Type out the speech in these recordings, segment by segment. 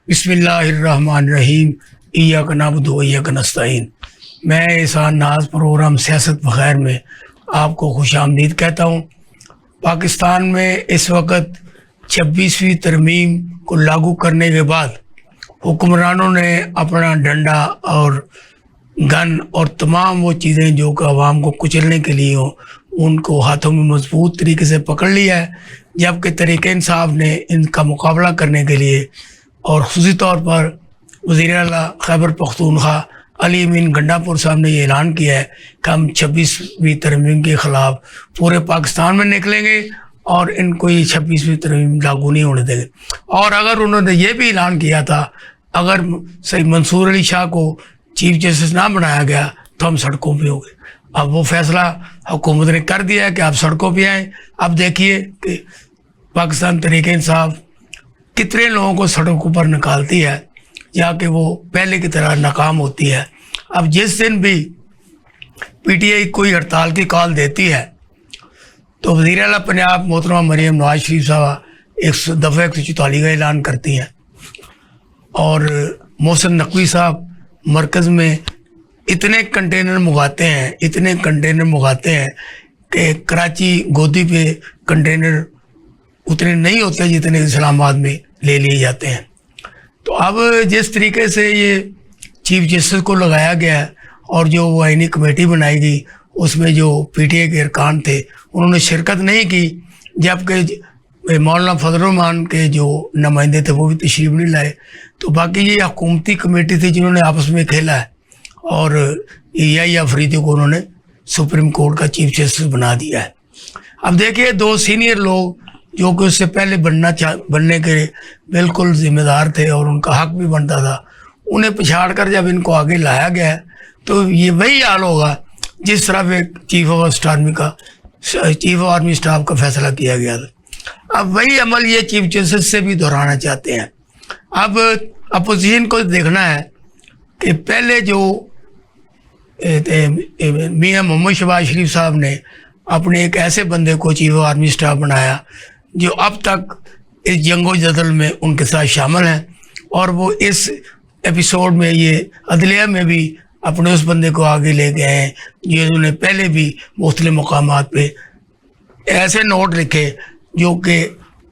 بسم اللہ الرحمن الرحیم ایاک نعبد و ایاک نستعین۔ میں احسان ناز پروگرام سیاست بخیر میں آپ کو خوش آمدید کہتا ہوں۔ پاکستان میں اس وقت 26ویں ترمیم کو لاگو کرنے کے بعد حکمرانوں نے اپنا ڈنڈا اور گن اور تمام وہ چیزیں جو کہ عوام کو کچلنے کے لیے ہوں ان کو ہاتھوں میں مضبوط طریقے سے پکڑ لیا ہے، جبکہ تحریک انصاف نے ان کا مقابلہ کرنے کے لیے اور خصوصی طور پر وزیر اعلیٰ خیبر پختونخوا علی امین گنڈاپور صاحب نے یہ اعلان کیا ہے کہ ہم 26ویں ترمیم کے خلاف پورے پاکستان میں نکلیں گے اور ان کو یہ 26ویں ترمیم لاگو نہیں ہونے دیں گے۔ اور اگر انہوں نے یہ بھی اعلان کیا تھا اگر سید منصور علی شاہ کو چیف جسٹس نہ بنایا گیا تو ہم سڑکوں پہ ہوں گے۔ اب وہ فیصلہ حکومت نے کر دیا ہے کہ آپ سڑکوں پہ آئیں۔ اب دیکھیے کہ پاکستان تحریک انصاف کتنے لوگوں کو سڑکوں پر نکالتی ہے یا کہ وہ پہلے کی طرح ناکام ہوتی ہے۔ اب جس دن بھی پی ٹی آئی کوئی ہڑتال کی کال دیتی ہے تو وزیر اعلیٰ پنجاب محترمہ مریم نواز شریف صاحبہ ایک دفعہ 144 کا اعلان کرتی ہیں، اور محسن نقوی صاحب مرکز میں اتنے کنٹینر منگاتے ہیں کہ کراچی گودی پہ کنٹینر اتنے نہیں ہوتے جتنے اسلام آباد میں لے لیے جاتے ہیں۔ تو اب جس طریقے سے یہ چیف جسٹس کو لگایا گیا ہے اور جو وہ آئینی کمیٹی بنائی گئی اس میں جو پی ٹی آئی کے ارکان تھے انہوں نے شرکت نہیں کی، جبکہ مولانا فضل الرحمان کے جو نمائندے تھے وہ بھی تشریف نہیں لائے۔ تو باقی یہ حکومتی کمیٹی تھی جنہوں نے آپس میں کھیلا ہے اور افریدی کو انہوں نے سپریم کورٹ کا چیف جسٹس بنا دیا ہے۔ اب دیکھیے دو سینئر لوگ جو کہ اس سے پہلے بننے کے بالکل ذمہ دار تھے اور ان کا حق بھی بنتا تھا، انہیں پچھاڑ کر جب ان کو آگے لایا گیا ہے تو یہ وہی حال ہوگا جس طرح ایک چیف آف آرمی اسٹاف کا فیصلہ کیا گیا تھا۔ اب وہی عمل یہ چیف جسٹس سے بھی دہرانا چاہتے ہیں۔ اب اپوزیشن کو دیکھنا ہے کہ پہلے جو میاں محمد شہباز شریف صاحب نے اپنے ایک ایسے بندے کو چیف آف آرمی اسٹاف بنایا جو اب تک اس جنگ و جدل میں ان کے ساتھ شامل ہیں، اور وہ اس ایپیسوڈ میں یہ عدلیہ میں بھی اپنے اس بندے کو آگے لے گئے ہیں جنہوں نے پہلے بھی مختلف مقامات پہ ایسے نوٹ لکھے جو کہ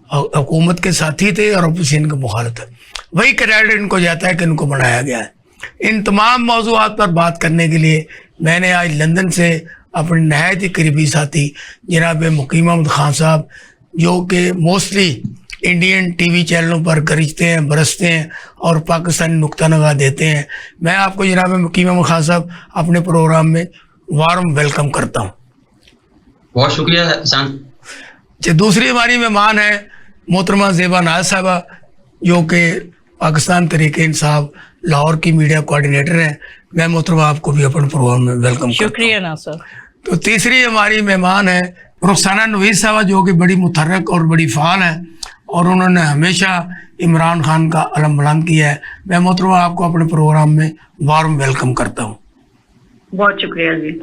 حکومت کے ساتھی تھے اور اپوزیشن کے مخالف تھے۔ وہی کریڈٹ ان کو جاتا ہے کہ ان کو بنایا گیا ہے۔ ان تمام موضوعات پر بات کرنے کے لیے میں نے آج لندن سے اپنے نہایت ہی قریبی ساتھی جناب مقیم احمد خان صاحب جو کہ موسٹلی انڈین ٹی وی چینلوں پر گرجتے ہیں برستے ہیں اور پاکستانی نقطہ نگاہ دیتے ہیں، میں آپ کو جناب مقیم احمد خان صاحب اپنے پروگرام میں وارم ویلکم کرتا ہوں۔ بہت شکریہ احسان۔ دوسری ہماری مہمان ہے محترمہ زیبا ناز صاحبہ جو کہ پاکستان تحریک انصاف لاہور کی میڈیا کوآرڈینیٹر ہیں۔ میں محترمہ آپ کو بھی اپنے پروگرام میں ویلکم کرتا ہوں۔ شکریہ ناصر۔ تو تیسری ہماری مہمان ہے رخسانہ نوید صاحبہ جو کہ بڑی متحرک اور بڑی فعال ہیں اور انہوں نے ہمیشہ عمران خان کا علم بلند کیا ہے۔ میں محترمہ آپ کو اپنے پروگرام میں وارم ویلکم کرتا ہوں۔ بہت شکریہ جی۔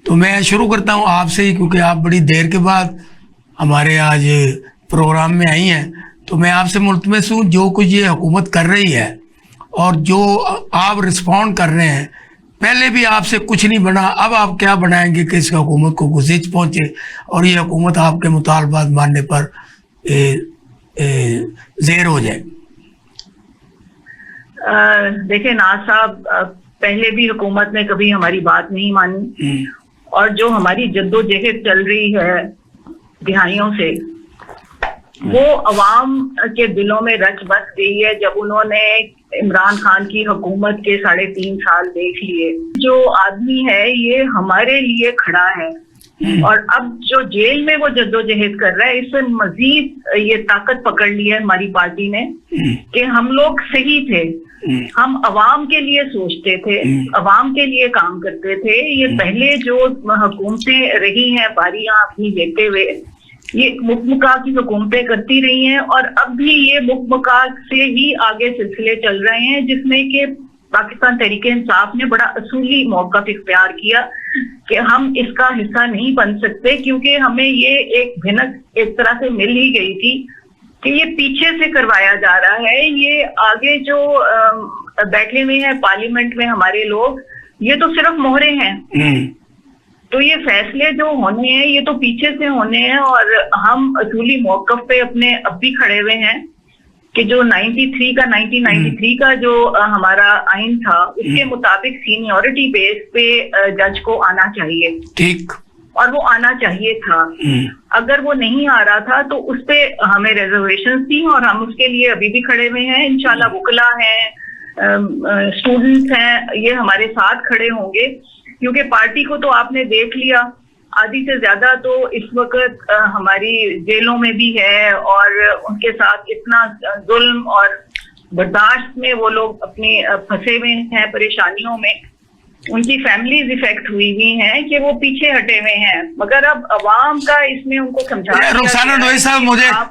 تو میں شروع کرتا ہوں آپ سے ہی، کیونکہ آپ بڑی دیر کے بعد ہمارے آج پروگرام میں آئی ہیں، تو میں آپ سے ملتمس ہوں جو کچھ یہ حکومت کر رہی ہے اور جو آپ رسپونڈ کر رہے ہیں، پہلے بھی آپ سے کچھ نہیں بنا، اب آپ کیا بنائیں گے کہ اس حکومت کو گزر پہنچے اور یہ حکومت آپ کے مطالبات ماننے پر زیر ہو جائے؟ دیکھیں ناز صاحب، پہلے بھی حکومت نے کبھی ہماری بات نہیں مانی، اور جو ہماری جدوجہد چل رہی ہے دہائیوں سے وہ عوام کے دلوں میں رچ بس گئی ہے جب انہوں نے عمران خان کی حکومت کے 3.5 سال دیکھ لیے۔ جو آدمی ہے یہ ہمارے لیے کھڑا ہے اور اب جو جیل میں وہ جدوجہد کر رہا ہے اس سے مزید یہ طاقت پکڑ لی ہے ہماری پارٹی نے کہ ہم لوگ صحیح تھے، ہم عوام کے لیے سوچتے تھے، عوام کے لیے کام کرتے تھے۔ یہ پہلے جو حکومتیں رہی ہیں باریاں اپنی لیتے ہوئے یہ مکمکا کی حکومتیں کرتی رہی ہیں، اور اب بھی یہ مکمکا سے ہی آگے سلسلے چل رہے ہیں، جس میں کہ پاکستان تحریک انصاف نے بڑا اصولی موقف اختیار کیا کہ ہم اس کا حصہ نہیں بن سکتے، کیونکہ ہمیں یہ ایک بھنک ایک طرح سے مل ہی گئی تھی کہ یہ پیچھے سے کروایا جا رہا ہے. یہ آگے جو بیٹھے ہوئے ہیں پارلیمنٹ میں ہمارے لوگ, یہ تو صرف مہرے ہیں. تو یہ فیصلے جو ہونے ہیں یہ تو پیچھے سے ہونے ہیں, اور ہم اصولی موقف پہ اپنے اب بھی کھڑے ہوئے ہیں کہ جو 1993 کا جو ہمارا آئین تھا اس کے مطابق سینیورٹی بیس پہ جج کو آنا چاہیے. ٹھیک. اور وہ آنا چاہیے تھا. اگر وہ نہیں آ رہا تھا تو اس پہ ہمیں ریزرویشن تھی, اور ہم اس کے لیے ابھی بھی کھڑے ہوئے ہیں. انشاءاللہ وکلا ہیں, اسٹوڈنٹس ہیں, یہ ہمارے ساتھ کھڑے ہوں گے, کیونکہ پارٹی کو تو آپ نے دیکھ لیا, آدھی سے زیادہ تو اس وقت ہماری جیلوں میں بھی ہے, اور ان کے ساتھ اتنا ظلم اور برداشت میں وہ لوگ اپنی پھنسے ہوئے ہیں, پریشانیوں میں. ان کی فیملیز افیکٹ ہوئی ہیں کہ وہ پیچھے ہٹے ہوئے ہیں. مگر اب عوام کا اس میں ان کو سمجھانا. رخسانہ نوئی صاحب,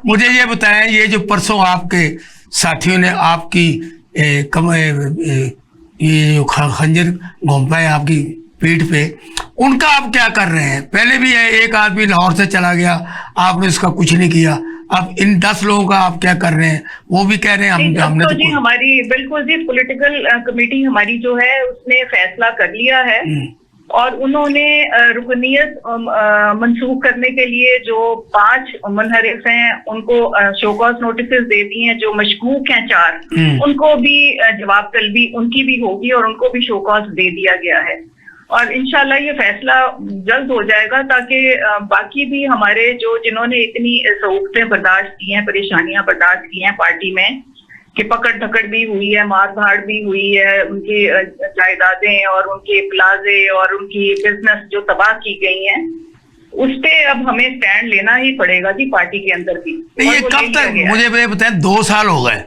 مجھے یہ بتائیں, یہ جو پرسوں آپ کے ساتھیوں نے آپ کی یہ جو خنجر گھونپا ہے آپ کی پیٹھ پہ, ان کا آپ کیا کر رہے ہیں؟ پہلے بھی ایک آدمی لاہور سے چلا گیا, آپ نے اس کا کچھ نہیں کیا. اب ان 10 لوگوں کا آپ کیا کر رہے ہیں؟ وہ بھی کہہ رہے ہیں ہم نے جی ہماری بالکل جی پولیٹیکل کمیٹی ہماری جو ہے اس نے فیصلہ کر لیا ہے, اور انہوں نے رکنیت منسوخ کرنے کے لیے جو 5 منحرف ہیں ان کو شو کاز نوٹسز دے دی ہیں. جو مشکوک ہیں 4 ان کو بھی جواب طلبی ان کی بھی ہوگی, اور ان کو بھی شو کاز دے دیا گیا ہے. اور انشاءاللہ یہ فیصلہ جلد ہو جائے گا, تاکہ باقی بھی ہمارے جنہوں نے اتنی سہولتیں برداشت کی ہیں, پریشانیاں برداشت کی ہیں پارٹی میں, کہ پکڑ دھکڑ بھی ہوئی ہے, مار دھاڑ بھی ہوئی ہے, ان کی جائیدادیں اور ان کے پلازے اور ان کی بزنس جو تباہ کی گئی ہیں, اس پہ اب ہمیں سٹینڈ لینا ہی پڑے گا جی پارٹی کے اندر بھی. یہ کب تک, مجھے بتائیں, 2 سال ہو گئے,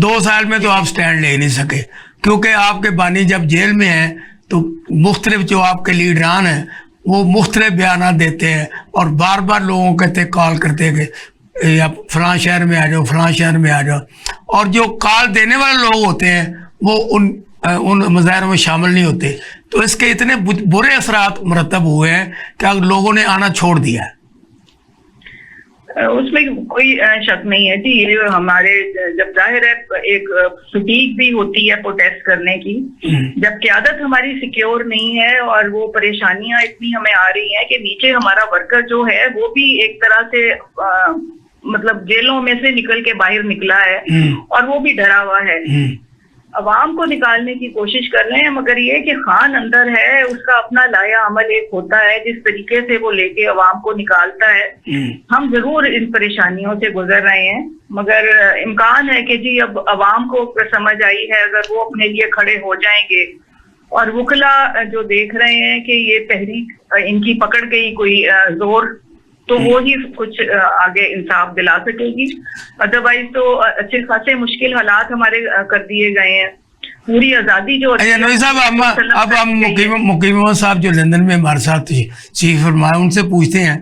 2 سال میں تو آپ سٹینڈ لے نہیں سکے, کیونکہ آپ کے بانی جب جیل میں ہیں تو مختلف جو آپ کے لیڈران ہیں وہ مختلف بیانات دیتے ہیں, اور بار بار لوگوں کہتے کال کرتے کہ یا فلاں شہر میں آ جاؤ, فلاں شہر میں آ جاؤ, اور جو کال دینے والے لوگ ہوتے ہیں وہ ان مظاہروں میں شامل نہیں ہوتے. تو اس کے اتنے برے اثرات مرتب ہوئے ہیں کہ لوگوں نے آنا چھوڑ دیا ہے. اس میں کوئی شک نہیں ہے جی. یہ ہمارے جب ظاہر ہے ایک فٹیگ بھی ہوتی ہے پروٹیسٹ کرنے کی, جب قیادت ہماری سیکیور نہیں ہے اور وہ پریشانیاں اتنی ہمیں آ رہی ہیں کہ نیچے ہمارا ورکر جو ہے وہ بھی ایک طرح سے مطلب جیلوں میں سے نکل کے باہر نکلا ہے, اور وہ بھی ڈرا ہوا ہے. عوام کو نکالنے کی کوشش کر رہے ہیں, مگر یہ کہ خان اندر ہے, اس کا اپنا لایا عمل ایک ہوتا ہے جس طریقے سے وہ لے کے عوام کو نکالتا ہے. ہم ضرور ان پریشانیوں سے گزر رہے ہیں, مگر امکان ہے کہ جی اب عوام کو سمجھ آئی ہے, اگر وہ اپنے لیے کھڑے ہو جائیں گے, اور وکلا جو دیکھ رہے ہیں کہ یہ تحریک ان کی پکڑ گئی کوئی زور, تو وہ ہی کچھ آگے انصاف دلا سکے گی. ادروائز تو اچھے خاصے مشکل حالات ہمارے کر دیے گئے ہیں. پوری آزادی جو نوئی صاحب, اب ہم مقیم محمد صاحب جو لندن میں ہمارے ساتھ چیف فرمایا, ان سے پوچھتے ہیں,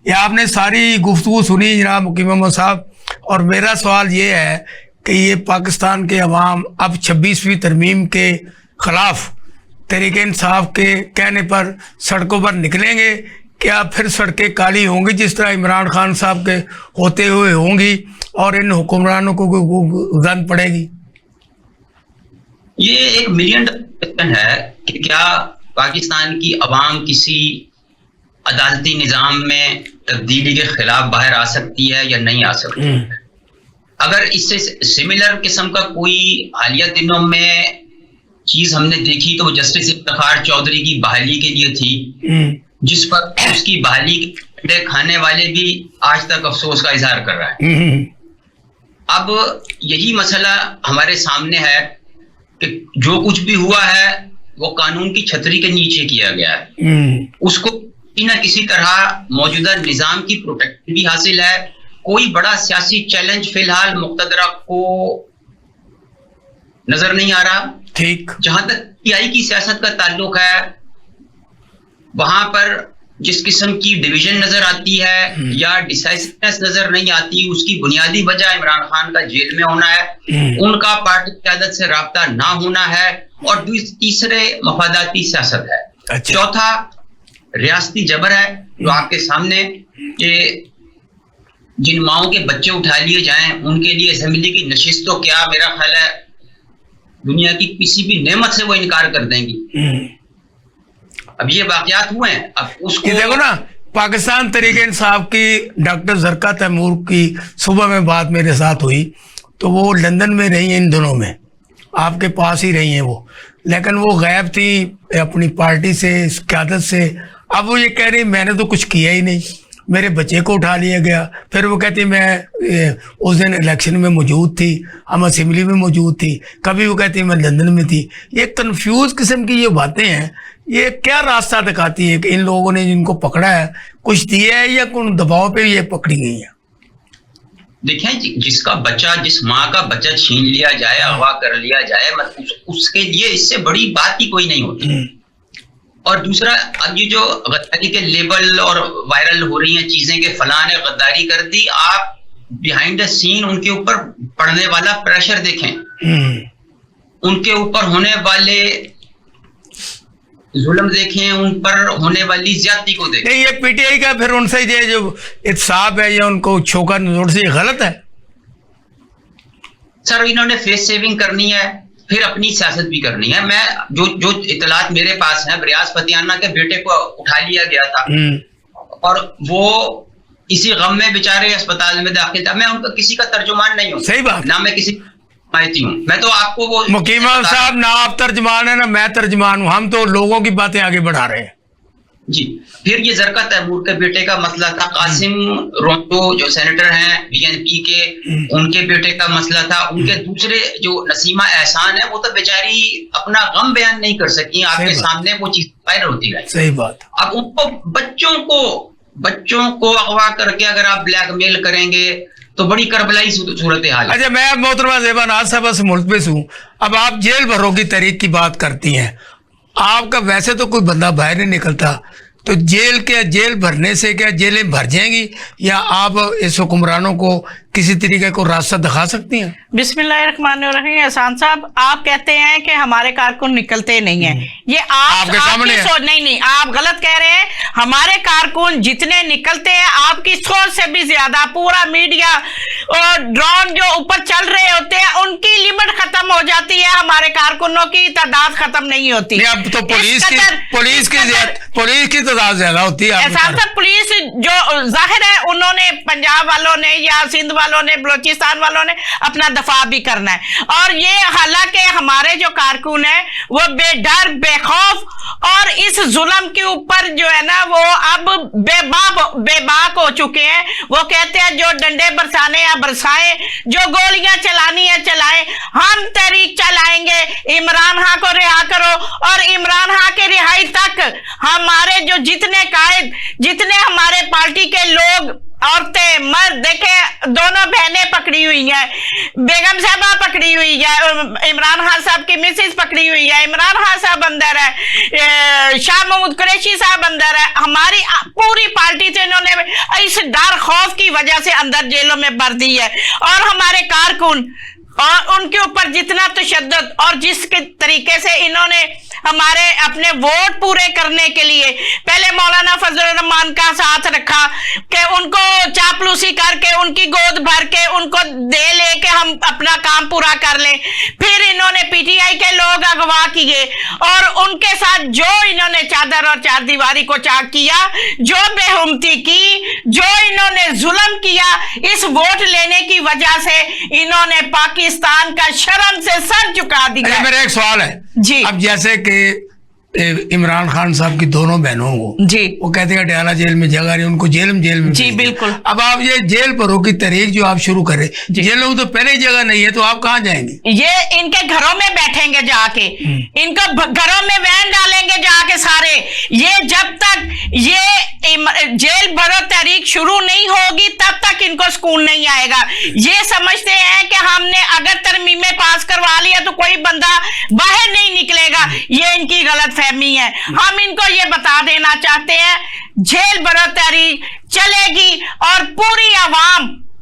یہ آپ نے ساری گفتگو سنی جناب مقیم محمد صاحب, اور میرا سوال یہ ہے کہ یہ پاکستان کے عوام اب 26ویں ترمیم کے خلاف تحریک انصاف کے کہنے پر سڑکوں پر نکلیں گے, کیا پھر سڑکیں کالی ہوں گی جس طرح عمران خان صاحب کے ہوتے ہوئے ہوں گی, اور ان حکمرانوں کو گند پڑے گی؟ یہ ایک ملین کوسچن ہے کہ کیا پاکستان کی عوام کسی عدالتی نظام میں تبدیلی کے خلاف باہر آ سکتی ہے یا نہیں آ سکتی. اگر اس سے سملر قسم کا کوئی حالیہ دنوں میں چیز ہم نے دیکھی تو وہ جسٹس افتخار چودھری کی بحالی کے لیے تھی, جس پر اس کی بحالی کے کھانے والے بھی آج تک افسوس کا اظہار کر رہا ہے. اب یہی مسئلہ ہمارے سامنے ہے کہ جو کچھ بھی ہوا ہے وہ قانون کی چھتری کے نیچے کیا گیا ہے, اس کو کسی نہ کسی طرح موجودہ نظام کی پروٹیکشن بھی حاصل ہے. کوئی بڑا سیاسی چیلنج فی الحال مقتدرہ کو نظر نہیں آ رہا. ٹھیک. جہاں تک پی آئی کی سیاست کا تعلق ہے, وہاں پر جس قسم کی ڈویژن نظر آتی ہے یا ڈیسائسونیس نظر نہیں آتی, اس کی بنیادی وجہ عمران خان کا جیل میں ہونا ہے, ان کا پارٹی قیادت سے رابطہ نہ ہونا ہے, اور تیسرے مفاداتی سیاست ہے. چوتھا ریاستی جبر ہے جو آپ کے سامنے کہ جن ماؤں کے بچے اٹھا لیے جائیں ان کے لیے اسمبلی کی نشست تو کیا، میرا خیال ہے دنیا کی کسی بھی نعمت سے وہ انکار کر دیں گی. اب یہ واقعات ہوئے ہیں. اب اس کو دیکھو نا، پاکستان تحریک انصاف کی ڈاکٹر زرقا تیمور کی صبح میں بات میرے ساتھ ہوئی تو وہ لندن میں رہی ہیں ان دنوں میں، آپ کے پاس ہی رہی ہیں وہ، لیکن وہ غائب تھی اپنی پارٹی سے، قیادت سے. اب وہ یہ کہہ رہی میں نے تو کچھ کیا ہی نہیں، میرے بچے کو اٹھا لیا گیا. پھر وہ کہتی میں اس دن الیکشن میں موجود تھی، ہم اسمبلی میں موجود تھی. کبھی وہ کہتی میں لندن میں تھی. یہ کنفیوز قسم کی یہ باتیں ہیں. یہ کیا راستہ دکھاتی ہے کہ ان لوگوں نے جن کو پکڑا ہے کچھ دیا ہے یا کون دباؤ پہ یہ پکڑی گئی ہیں؟ دیکھیں جس کا بچہ، جس ماں کا بچہ چھین لیا جائے، اغوا کر لیا جائے، اس کے لیے اس سے بڑی بات ہی کوئی نہیں ہوتی. اور دوسرا، اب یہ جو غداری کے لیبل اور وائرل ہو رہی ہیں چیزیں کہ فلاں نے غداری کر دی، آپ بیہائنڈ دا سین ان کے اوپر پڑنے والا پریشر دیکھیں، ان کے اوپر ہونے والے ظلم دیکھیں، ان پر ہونے والی زیادتی کو دیکھیں. نہیں، یہ پی ٹی آئی کا پھر ان سے یہ جو احتساب ہے یا ان کو چھوکا نظر سے غلط ہے. سر انہوں نے فیس سیونگ کرنی ہے، پھر اپنی سیاست بھی کرنی ہے. میں جو اطلاعات میرے پاس ہیں، ریاض فتیانہ کے بیٹے کو اٹھا لیا گیا تھا اور وہ اسی غم میں بیچارے اسپتال میں داخل تھا. میں ان کا کسی کا ترجمان نہیں ہوں، صحیح بات، نہ میں کسی حمایتی ہوں. میں تو آپ کو وہ مقیم صاحب، نہ آپ ترجمان ہیں نہ میں ترجمان ہوں، ہم تو لوگوں کی باتیں آگے بڑھا رہے ہیں. جی. پھر یہ زرقا تیمور کے بیٹے کا مسئلہ تھا، قاسم رونٹو جو سینیٹر ہیں بی این پی کے، ان کے بیٹے کا مسئلہ تھا. ان کے دوسرے جو نسیمہ احسان ہے، وہ تو بیچاری اپنا غم بیان نہیں کر سکی، آپ کے سامنے وہ چیز وائرل ہوتی رہی. صحیح بات. اب ان کو بچوں کو اغوا کر کے اگر آپ بلیک میل کریں گے تو بڑی کربلائی صورتحال ہے. اچھا، میں اب محترمہ زیبا ناز صاحبہ سے ملتمس ہوں. اب آپ جیل بھرو کی تحریک کی بات کرتی ہیں، آپ کا ویسے تو کوئی بندہ باہر نہیں نکلتا، تو جیل بھرنے سے کیا جیلیں بھر جائیں گی، یا آپ اس حکمرانوں کو کسی طریقے کو راستہ دکھا سکتی ہیں؟ بسم اللہ الرحمن الرحیم. احسان صاحب، آپ کہتے ہیں کہ ہمارے کارکن نکلتے نہیں ہیں، یہ آپ کے سامنے ہے. نہیں، آپ غلط کہہ رہے ہیں. ہمارے کارکن جتنے نکلتے ہیں آپ کی سوچ سے بھی زیادہ. پورا میڈیا اور ڈرون جو اوپر چل رہے ہوتے ہیں ان کی لمٹ ختم ہو جاتی ہے، ہمارے کارکنوں کی تعداد ختم نہیں ہوتی. اب تو پولیس کی تعداد زیادہ ہوتی ہے. احسان صاحب، پولیس جو ظاہر ہے انہوں نے پنجاب والوں نے یا سندھ والوں نے، بلوچستان والوں نے اپنا دفاع بھی کرنا ہے. اور یہ حالانکہ ہمارے جو کارکن ہیں وہ بے ڈر، بے خوف اور اس ظلم کے اوپر جو ہے نا وہ اب بے باک ہو چکے ہیں. وہ کہتے ہیں جو ڈنڈے برسانے یا برسائیں، جو گولیاں چلانی ہے چلائیں، ہم تحریک چلائیں گے. عمران خان کو رہا کرو، اور عمران خان کے رہائی تک ہمارے جو جتنے قائد، جتنے ہمارے پارٹی کے لوگ، عورتیں، مرد، دیکھیں دونوں بہنیں پکڑی ہوئی ہیں، بیگم صاحبہ پکڑی ہوئی ہے، عمران خان صاحب کی مسز پکڑی ہوئی ہے، عمران خان صاحب اندر ہے، شاہ محمود قریشی صاحب اندر ہے. ہماری پوری پارٹی سے انہوں نے اس ڈر خوف کی وجہ سے اندر جیلوں میں بھر دی ہے. اور ہمارے کارکن اور ان کے اوپر جتنا تشدد اور جس کے طریقے سے انہوں نے ہمارے اپنے ووٹ پورے کرنے کے لیے پہلے مولانا فضل الرحمان کا ساتھ رکھا کہ ان کو چاپلوسی کر کے، ان کی گود بھر کے، ان کو دے لے کے ہم اپنا کام پورا کر لیں. پھر انہوں نے پی ٹی آئی کے لوگ اغوا کیے اور ان کے ساتھ جو انہوں نے چادر اور چار دیواری کو چاک کیا، جو بے حرمتی کی، جو انہوں نے ظلم کیا، اس ووٹ لینے کی وجہ سے انہوں نے پاکستان کا شرم سے سر جھکا دیا. میرا ایک سوال ہے جی. اب جیسے کہ عمران خان صاحب کی دونوں بہنوں کو جی وہ کہتے ہیں ڈیالہ جیل میں جگہ رہی، ان کو جیل میں جی بالکل. اب آپ یہ جیل پروں کی تحریک جو آپ شروع کرے، جیلوں میں تو پہلے جگہ نہیں ہے، تو آپ کہاں جائیں گے؟ یہ ان کے گھروں میں بیٹھیں گے جا کے، ان کو گھروں میں وین ڈالیں گے جا کے سارے. یہ جب تک یہ جیل بھرو تحریک شروع نہیں ہوگی تب تک ان کو سکون نہیں آئے گا. یہ سمجھتے ہیں کہ ہم نے اگر ترمیمیں پاس کروا لیا تو کوئی بندہ باہر نہیں نکلے گا. یہ ان کی غلط فہمی ہے. ہم ان کو یہ بتا دینا چاہتے ہیں جیل بھرو تحریک چلے گی اور پوری عوام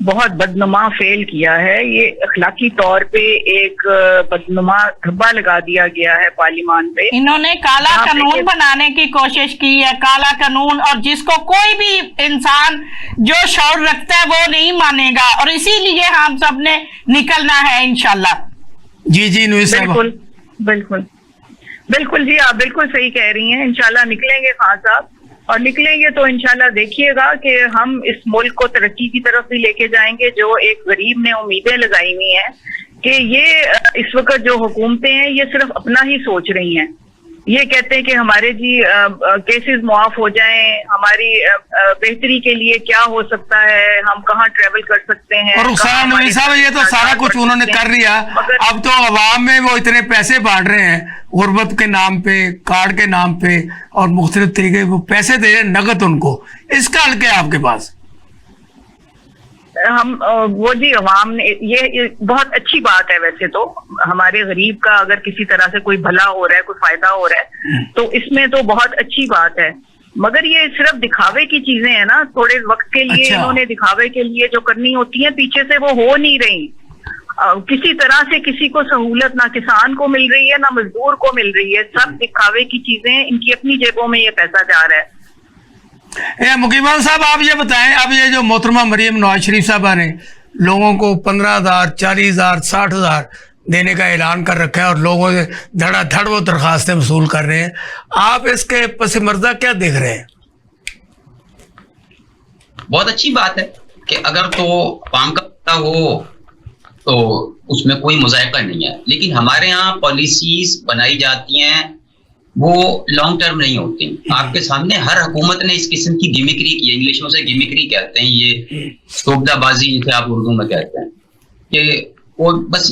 بہت بدنما فیل کیا ہے. یہ اخلاقی طور پہ ایک بدنما دھبا لگا دیا گیا ہے پارلیمان پہ. انہوں نے کالا قانون بنانے کی کوشش کی ہے, کالا قانون, اور جس کو کوئی بھی انسان جو شعور رکھتا ہے وہ نہیں مانے گا, اور اسی لیے ہم سب نے نکلنا ہے انشاءاللہ. جی نویس صاحب. بالکل بالکل بالکل جی, آپ بالکل صحیح کہہ رہی ہیں. انشاءاللہ نکلیں گے خان صاحب, اور نکلیں گے تو انشاءاللہ دیکھیے گا کہ ہم اس ملک کو ترقی کی طرف بھی لے کے جائیں گے. جو ایک غریب نے امیدیں لگائی ہوئی ہیں کہ یہ اس وقت جو حکومتیں ہیں یہ صرف اپنا ہی سوچ رہی ہیں. یہ کہتے ہیں کہ ہمارے جی کیسز معاف ہو جائیں, ہماری بہتری کے لیے کیا ہو سکتا ہے, ہم کہاں ٹریول کر سکتے ہیں. اور رخسار نویس صاحب یہ تو سارا کچھ انہوں نے کر لیا, اب تو عوام میں وہ اتنے پیسے بانٹ رہے ہیں غربت کے نام پہ, کارڈ کے نام پہ, اور مختلف طریقے وہ پیسے دے رہے ہیں نقد ان کو. اس کا حل کیا ہے آپ کے پاس؟ ہم وہ جی عوام نے یہ بہت اچھی بات ہے ویسے تو, ہمارے غریب کا اگر کسی طرح سے کوئی بھلا ہو رہا ہے, کوئی فائدہ ہو رہا ہے تو اس میں تو بہت اچھی بات ہے. مگر یہ صرف دکھاوے کی چیزیں ہیں نا, تھوڑے وقت کے لیے انہوں نے دکھاوے کے لیے جو کرنی ہوتی ہیں پیچھے سے وہ ہو نہیں رہی. کسی طرح سے کسی کو سہولت نہ کسان کو مل رہی ہے نہ مزدور کو مل رہی ہے. سب دکھاوے کی چیزیں, ان کی اپنی جیبوں میں یہ پیسہ جا رہا ہے. مقیمان صاحب آپ یہ بتائیں, اب یہ جو محترمہ مریم نواز شریف صاحبہ نے لوگوں کو 15,000 40,000 60,000 دینے کا اعلان کر رکھا ہے اور لوگوں سے دھڑا دھڑ وہ درخواستیں وصول کر رہے ہیں, آپ اس کے پس منظر کیا دیکھ رہے ہیں؟ بہت اچھی بات ہے کہ اگر تو عوام کا ہو تو اس میں کوئی مذائقہ نہیں ہے, لیکن ہمارے ہاں پالیسیز بنائی جاتی ہیں وہ لانگ ٹرم نہیں ہوتی. آپ کے سامنے ہر حکومت نے اس قسم کی گیمکری کی ہے, انگلش میں سے گیمکری کہتے ہیں, یہ سوبدہ بازی جسے آپ اردو میں کہتے ہیں, کہ وہ بس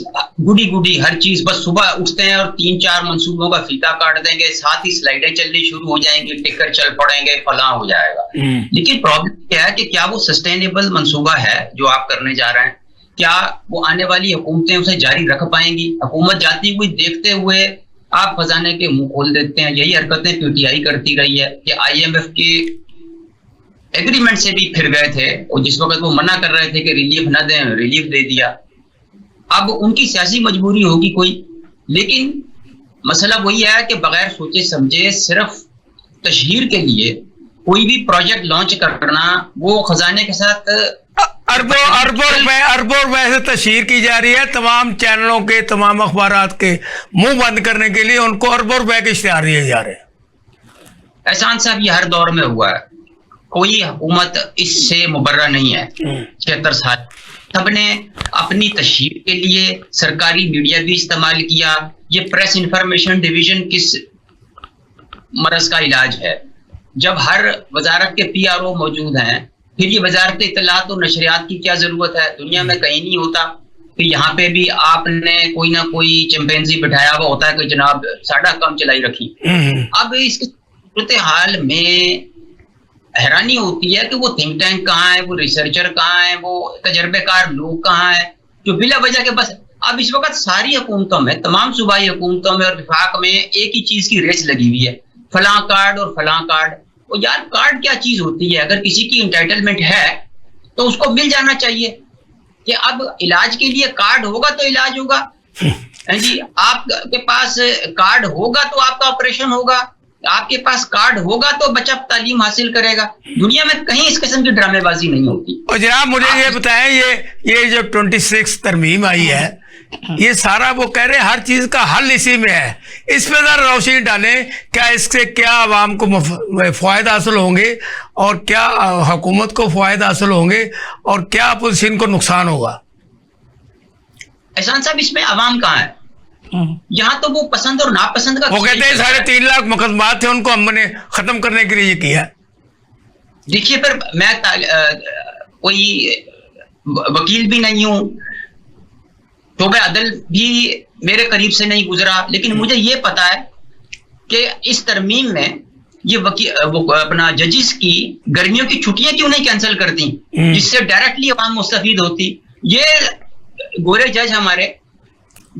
گڈی گڈی ہر چیز, بس صبح اٹھتے ہیں اور 3-4 منصوبوں کا فیتا کاٹ دیں گے, ساتھ ہی سلائیڈیں چلنی شروع ہو جائیں گی, ٹکر چل پڑیں گے, فلاں ہو جائے گا. لیکن پرابلم کیا ہے کہ کیا وہ سسٹینیبل منصوبہ ہے جو آپ کرنے جا رہے ہیں؟ کیا وہ آنے والی حکومتیں اسے جاری رکھ پائیں گی؟ حکومت جاتی ہوئی دیکھتے ہوئے آپ خزانے کے منہ کھول دیتے ہیں. یہی حرکتیں پی ٹی آئی کرتی رہی ہے کہ IMF کے ایگریمنٹ سے بھی پھر گئے تھے, اور جس وقت وہ منع کر رہے تھے کہ ریلیف نہ دیں, ریلیف دے دیا. اب ان کی سیاسی مجبوری ہوگی کوئی, لیکن مسئلہ وہی ہے کہ بغیر سوچے سمجھے صرف تشہیر کے لیے کوئی بھی پروجیکٹ لانچ کرنا, وہ خزانے کے ساتھ اربوں روپے سے تشہیر کی جا رہی ہے. تمام چینلوں کے, تمام اخبارات کے منہ بند کرنے کے لیے ان کو اربوں روپے کے اشتہار دیے جا رہے ہیں. احسان صاحب یہ ہر دور میں ہوا ہے, کوئی حکومت اس سے مبرہ نہیں ہے. 76 سال سب نے اپنی تشہیر کے لیے سرکاری میڈیا بھی استعمال کیا. یہ پریس انفارمیشن ڈویژن کس مرض کا علاج ہے؟ جب ہر وزارت کے PRO موجود ہیں, پھر یہ وزارت اطلاعات و نشریات کی کیا ضرورت ہے؟ دنیا میں کہیں نہیں ہوتا کہ یہاں پہ بھی آپ نے کوئی نہ کوئی چمپینزی بٹھایا ہوا ہوتا ہے کہ جناب ساڑھا کام چلائی رکھی. اب اس صورتحال میں حیرانی ہوتی ہے کہ وہ تھنک ٹینک کہاں ہے, وہ ریسرچر کہاں ہے, وہ تجربے کار لوگ کہاں ہیں جو بلا وجہ کے بس. اب اس وقت ساری حکومتوں میں, تمام صوبائی حکومتوں میں اور وفاق میں ایک ہی چیز کی ریس لگی ہوئی ہے, فلاں کارڈ اور فلاں کارڈ. اور یار کارڈ کیا چیز ہوتی ہے؟ اگر کسی کی انٹائٹلمنٹ ہے تو اس کو مل جانا چاہیے. کہ اب علاج کے لیے کارڈ ہوگا تو علاج ہوگا جی, آپ کے پاس کارڈ ہوگا تو آپ کا آپریشن ہوگا, آپ کے پاس کارڈ ہوگا تو بچہ تعلیم حاصل کرے گا. دنیا میں کہیں اس قسم کی ڈرامے بازی نہیں ہوتی. اور جناب مجھے یہ بتائیں, یہ جو 26 ترمیم آئی ہے, یہ سارا وہ کہہ رہے ہیں ہر چیز کا حل اسی میں ہے. اس پہ ذرا روشنی ڈالیں, کیا اس سے کیا عوام کو فوائد حاصل ہوں گے, اور کیا حکومت کو فوائد حاصل ہوں گے, اور کیا اپوزیشن کو نقصان ہوگا؟ احسان صاحب اس میں عوام کہاں ہے؟ یہاں تو وہ پسند اور ناپسند کا, وہ کہتے ہیں 3.5 لاکھ مقدمات تھے, ان کو ہم نے ختم کرنے کے لیے یہ کیا. دیکھیے پھر میں کوئی وکیل بھی نہیں ہوں, شعبہ عدل بھی میرے قریب سے نہیں گزرا, لیکن مجھے یہ پتا ہے کہ اس ترمیم میں یہ اپنا ججز کی گرمیوں کی چھٹیاں کیوں نہیں کینسل کرتی, جس سے ڈائریکٹلی عوام مستفید ہوتی. یہ گورے جج ہمارے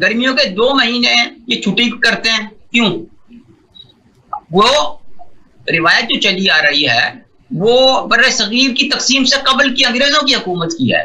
گرمیوں کے 2 مہینے یہ چھٹی کرتے ہیں کیوں؟ وہ روایت جو چلی آ رہی ہے وہ بر صغیر کی تقسیم سے قبل کی انگریزوں کی حکومت کی ہے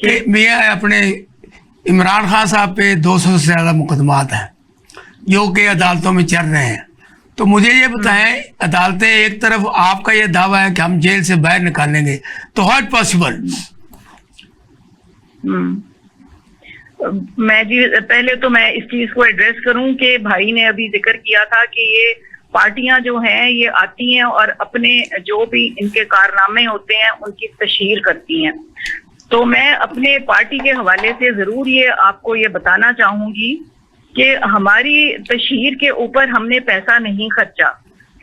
کہ میاں اپنے عمران خان صاحب پہ 200 سے زیادہ مقدمات ہیں جو کہ عدالتوں میں چل رہے ہیں، تو مجھے یہ بتائیں، عدالتیں ایک طرف آپ کا یہ دعویٰ ہے کہ ہم جیل سے باہر نکالیں گے، تو ہاؤ اٹ پاسبل؟ میں جی پہلے تو میں اس چیز کو ایڈریس کروں کہ بھائی نے ابھی ذکر کیا تھا کہ یہ پارٹیاں جو ہیں یہ آتی ہیں اور اپنے جو بھی ان کے کارنامے ہوتے ہیں ان کی تشہیر کرتی ہیں. تو میں اپنے پارٹی کے حوالے سے ضرور یہ آپ کو یہ بتانا چاہوں گی کہ ہماری تشہیر کے اوپر ہم نے پیسہ نہیں خرچا،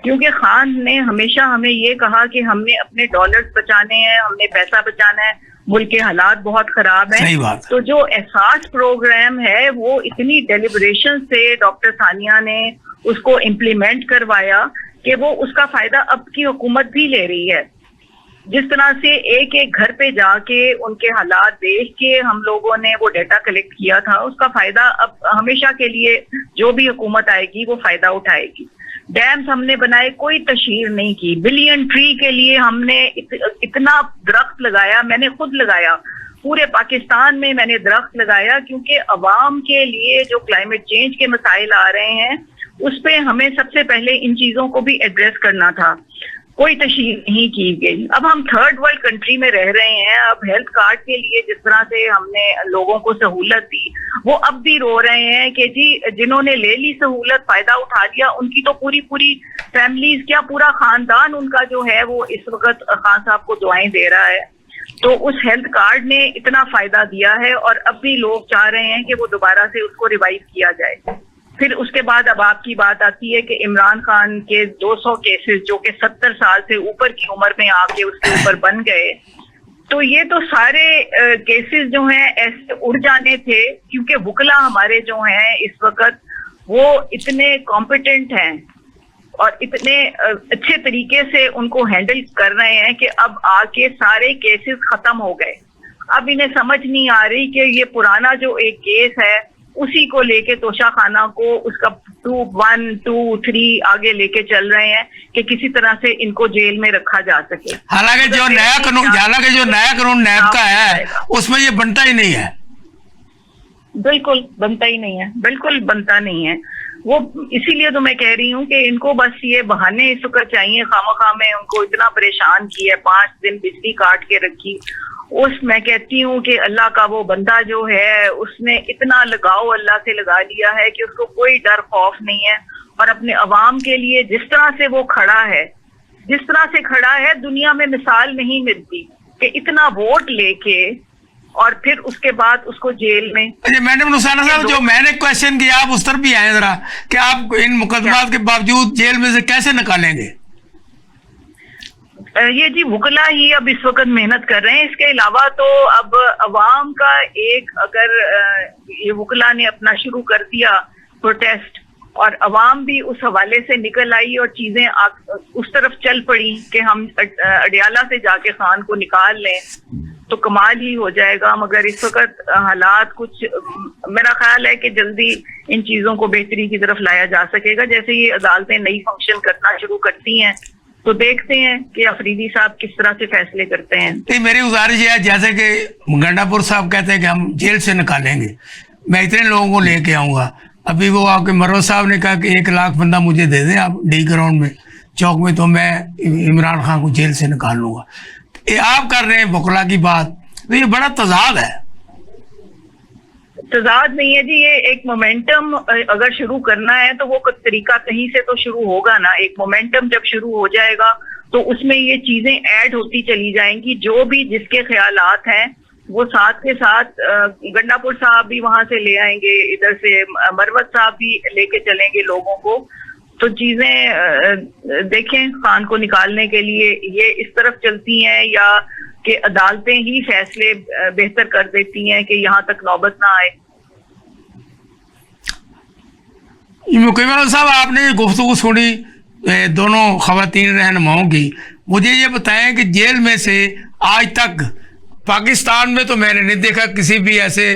کیونکہ خان نے ہمیشہ ہمیں یہ کہا کہ ہم نے اپنے ڈالرز بچانے ہیں، ہم نے پیسہ بچانا ہے، ملک کے حالات بہت خراب ہیں. تو جو احساس پروگرام ہے وہ اتنی ڈیلیبریشن سے ڈاکٹر ثانیہ نے اس کو امپلیمنٹ کروایا کہ وہ اس کا فائدہ اب کی حکومت بھی لے رہی ہے. جس طرح سے ایک ایک گھر پہ جا کے ان کے حالات دیکھ کے ہم لوگوں نے وہ ڈیٹا کلیکٹ کیا تھا، اس کا فائدہ اب ہمیشہ کے لیے جو بھی حکومت آئے گی وہ فائدہ اٹھائے گی. ڈیمز ہم نے بنائے، کوئی تشہیر نہیں کی. بلین ٹری کے لیے ہم نے اتنا درخت لگایا، میں نے خود لگایا، پورے پاکستان میں میں نے درخت لگایا، کیونکہ عوام کے لیے جو کلائمیٹ چینج کے مسائل آ رہے ہیں اس پہ ہمیں سب سے پہلے ان چیزوں کو بھی ایڈریس کرنا تھا. کوئی تشہیر نہیں کی گئی. اب ہم تھرڈ ورلڈ کنٹری میں رہ رہے ہیں، اب ہیلتھ کارڈ کے لیے جس طرح سے ہم نے لوگوں کو سہولت دی وہ اب بھی رو رہے ہیں کہ جی جنہوں نے لے لی سہولت، فائدہ اٹھا لیا، ان کی تو پوری فیملیز، کیا پورا خاندان ان کا جو ہے وہ اس وقت خان صاحب کو دعائیں دے رہا ہے. تو اس ہیلتھ کارڈ نے اتنا فائدہ دیا ہے اور اب بھی لوگ چاہ رہے ہیں کہ وہ دوبارہ سے اس کو ریوائز کیا جائے. پھر اس کے بعد اب آپ کی بات آتی ہے کہ عمران خان کے 200 کیسز جو کہ 70 سال سے اوپر کی عمر میں آ کے اس کے اوپر بن گئے، تو یہ تو سارے کیسز جو ہیں ایسے اڑ جانے تھے، کیونکہ وکلا ہمارے جو ہیں اس وقت وہ اتنے کمپیٹنٹ ہیں اور اتنے اچھے طریقے سے ان کو ہینڈل کر رہے ہیں کہ اب آ کے سارے کیسز ختم ہو گئے. اب انہیں سمجھ نہیں آ رہی کہ یہ پرانا جو ایک کیس ہے اسی کو لے کے توشہ خانہ کو اس کا 1 2 3 آگے لے کے چل رہے ہیں کہ کسی طرح سے ان کو جیل میں رکھا جا سکے. حالانکہ جو نیا قانون نیب کا ہے اس میں یہ بنتا ہی نہیں ہے. بالکل بنتا ہی نہیں ہے، بالکل بنتا نہیں ہے. وہ اسی لیے تو میں کہہ رہی ہوں کہ ان کو بس یہ بہانے اس وقت چاہیے. خواہ میں ان کو اتنا پریشان کیا، 5 دن بجلی کاٹ کے رکھی. میں کہتی ہوں کہ اللہ کا وہ بندہ جو ہے اس نے اتنا لگاؤ اللہ سے لگا لیا ہے کہ اس کو کوئی ڈر خوف نہیں ہے، اور اپنے عوام کے لیے جس طرح سے وہ کھڑا ہے دنیا میں مثال نہیں ملتی کہ اتنا ووٹ لے کے اور پھر اس کے بعد اس کو جیل میں. میڈم رسانہ صاحب، جو میں نے کوشچن کیا آپ اس طرف بھی آئے ذرا کہ آپ ان مقدمات کے باوجود جیل میں سے کیسے نکالیں گے؟ یہ جی وکلا ہی اب اس وقت محنت کر رہے ہیں. اس کے علاوہ تو اب عوام کا ایک اگر یہ وکلا نے اپنا شروع کر دیا پروٹیسٹ اور عوام بھی اس حوالے سے نکل آئی اور چیزیں اس طرف چل پڑی کہ ہم اڈیالہ سے جا کے خان کو نکال لیں تو کمال ہی ہو جائے گا. مگر اس وقت حالات کچھ، میرا خیال ہے کہ جلدی ان چیزوں کو بہتری کی طرف لایا جا سکے گا. جیسے یہ عدالتیں نئی فنکشن کرنا شروع کرتی ہیں تو دیکھتے ہیں کہ افریدی صاحب کس طرح سے فیصلے کرتے ہیں. میری گزارش ہے جیسے کہ گنڈا پور صاحب کہتے ہیں کہ ہم جیل سے نکالیں گے، میں اتنے لوگوں کو لے کے آؤں گا. ابھی وہ آپ کے مروت صاحب نے کہا کہ 1 لاکھ بندہ مجھے دے دیں آپ ڈی گراؤنڈ میں چوک میں، تو میں عمران خان کو جیل سے نکال لوں گا. یہ آپ کر رہے ہیں وکلا کی بات، تو یہ بڑا تضاد ہے. تضاد نہیں ہے جی، یہ ایک مومنٹم اگر شروع کرنا ہے تو وہ طریقہ کہیں سے تو شروع ہوگا نا. ایک مومنٹم جب شروع ہو جائے گا تو اس میں یہ چیزیں ایڈ ہوتی چلی جائیں گی. جو بھی جس کے خیالات ہیں وہ ساتھ کے ساتھ گنڈا پور صاحب بھی وہاں سے لے آئیں گے، ادھر سے مروت صاحب بھی لے کے چلیں گے لوگوں کو. تو چیزیں دیکھیں خان کو نکالنے کے لیے یہ اس طرف چلتی ہیں یا کہ عدالتیں ہی فیصلے بہتر کر دیتی ہیں کہ یہاں تک نوبت نہ آئے. مقیمہ صاحب، آپ نے گفتگو سنی دونوں خواتین رہنماؤں کی. مجھے یہ بتائیں کہ جیل میں سے آج تک پاکستان میں تو میں نے نہیں دیکھا کسی بھی ایسے